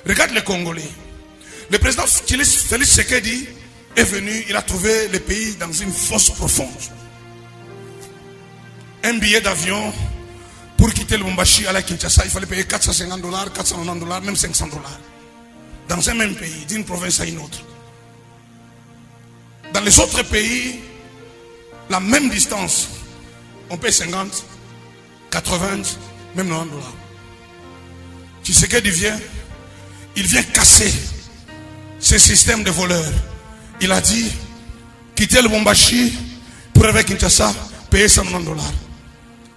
Regarde les Congolais. Le président Félix Tshisekedi est venu, il a trouvé le pays dans une fosse profonde. Un billet d'avion pour quitter le Lubumbashi à la Kinshasa, il fallait payer $450, $490, même $500. Dans un même pays, d'une province à une autre. Dans les autres pays, la même distance, on paye 50, 80, même $90. Tshisekedi vient, il vient casser ce système de voleurs. Il a dit, quitter le Lubumbashi pour aller à Kinshasa, payer $190.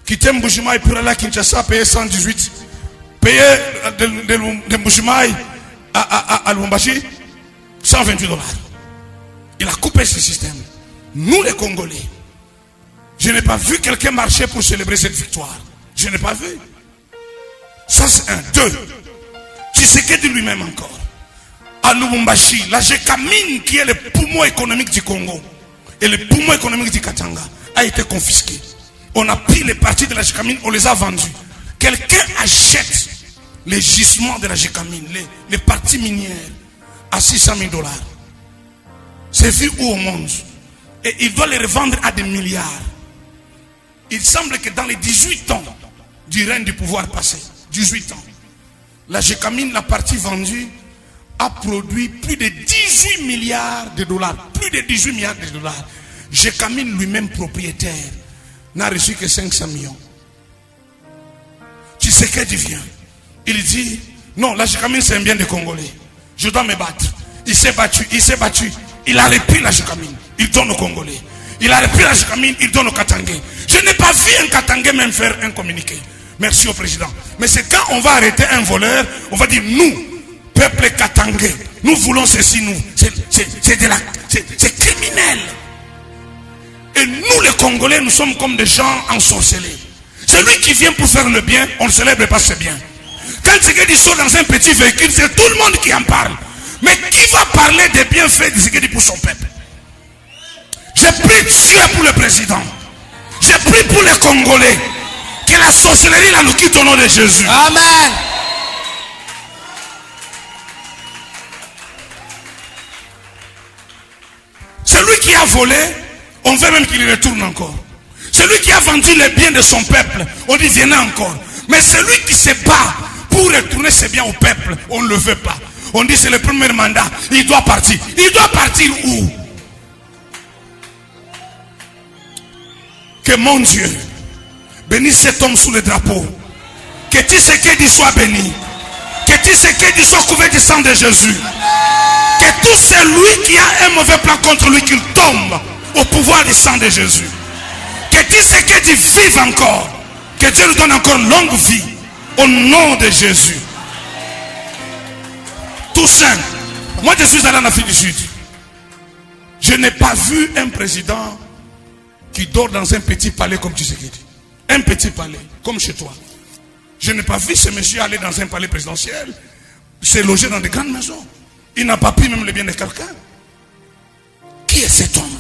Quitter Mbujimaï pour aller à Kinshasa, payer 118. Payer de Mbujimaï à Lubumbashi, $128. Il a coupé ce système. Nous les Congolais, je n'ai pas vu quelqu'un marcher pour célébrer cette victoire. Je n'ai pas vu. Ça c'est un. Deux. Tshisekedi lui-même encore. À Lubumbashi, la Gécamine qui est le poumon économique du Congo et le poumon économique du Katanga a été confisqué. On a pris les parties de la Gécamine, on les a vendus. Quelqu'un achète les gisements de la Gécamine, les parties minières à $600,000. C'est vu où au monde? Et il doit les revendre à des milliards. Il semble que dans les 18 ans du règne du pouvoir passé, 18 ans, la Gécamine, la partie vendue, a produit plus de $18 milliards. Plus de $18 milliards. Gécamine lui-même propriétaire n'a reçu que 500 millions. Tshisekedi vient. Il dit, non, la Gécamine c'est un bien des Congolais. Je dois me battre. Il s'est battu. Il a repris la Gécamine. Il donne aux Congolais. Il a repris la Gécamine. Il donne aux Katangais. Je n'ai pas vu un Katangais même faire un communiqué. Merci au président. Mais c'est quand on va arrêter un voleur, on va dire, nous, peuple katangais, nous voulons ceci, nous. C'est criminel. Et nous les Congolais, nous sommes comme des gens ensorcelés. Celui qui vient pour faire le bien, on ne célèbre pas ses biens. Quand Tshisekedi sort dans un petit véhicule, c'est tout le monde qui en parle. Mais qui va parler des bienfaits de Tshisekedi pour son peuple? J'ai pris Dieu pour le président. J'ai pris pour les Congolais. Que la sorcellerie la nous quitte au nom de Jésus. Amen. Celui qui a volé, on veut même qu'il retourne encore. Celui qui a vendu les biens de son peuple, on dit viens encore. Mais celui qui se bat pour retourner ses biens au peuple, on ne le veut pas. On dit c'est le premier mandat, il doit partir. Il doit partir où? Que mon Dieu bénisse cet homme sous le drapeau. Que Tshisekedi soit béni. Que Tshisekedi soit couvert du sang de Jésus. Que tout celui qui a un mauvais plan contre lui, qu'il tombe au pouvoir du sang de Jésus. Que Tshisekedi vive encore. Que Dieu lui donne encore longue vie. Au nom de Jésus. Toussaint. Moi je suis allé en Afrique du Sud. Je n'ai pas vu un président qui dort dans un petit palais comme Tshisekedi. Un petit palais, comme chez toi. Je n'ai pas vu ce monsieur aller dans un palais présidentiel, se loger dans des grandes maisons. Il n'a pas pris même le bien de quelqu'un. Qui est cet homme?